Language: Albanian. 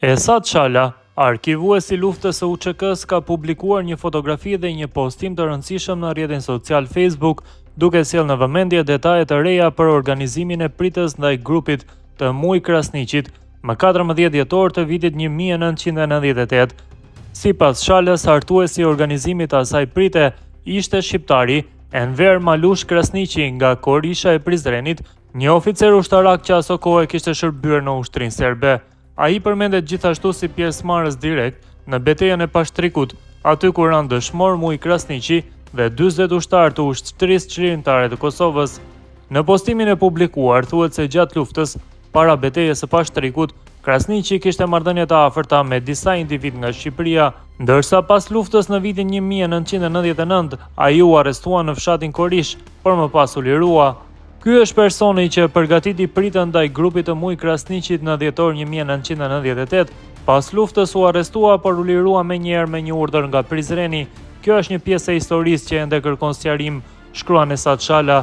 Esad Shala, arkivuesi i luftës së UÇK-s, ka publikuar një fotografi dhe një postim të rëndësishëm në rrjetin social Facebook, duke sjellë në vëmendje detaje të reja për organizimin e pritës ndaj grupit të Muj Krasniqit më 14 dhjetor të vitit 1998. Sipas Shalës, hartuesi i organizimit të asaj prite ishte shqiptari Enver Malush Krasniqi nga Korisha e Prizrenit, një oficer ushtarak që aso kohë kishte shërbyer në ushtrinë serbe. Ai përmendet gjithashtu si pjesëmarrës direkt në betejën e Pashtrikut, aty ku ranë dëshmor Muj Krasniqi dhe 40 ushtarë të ushtrisë çlirimtare të Kosovës. Në postimin e publikuar thuhet se gjatë luftës para betejës së Pashtrikut, Krasniqi kishte marrëdhënie të afërta me disa individ nga Shqipëria, ndërsa pas luftës në vitin 1999 ai u arrestua në fshatin Korish, por më pas u lirua. Ky është personi që përgatiti pritën ndaj grupit të Muj Krasniqit në dhjetor 1998, pas luftës u arrestua por u lirua menjëherë me një urdhër nga Prizreni. Kjo është një pjesë e historisë që ende kërkon sqarim, shkruan Esad Shala.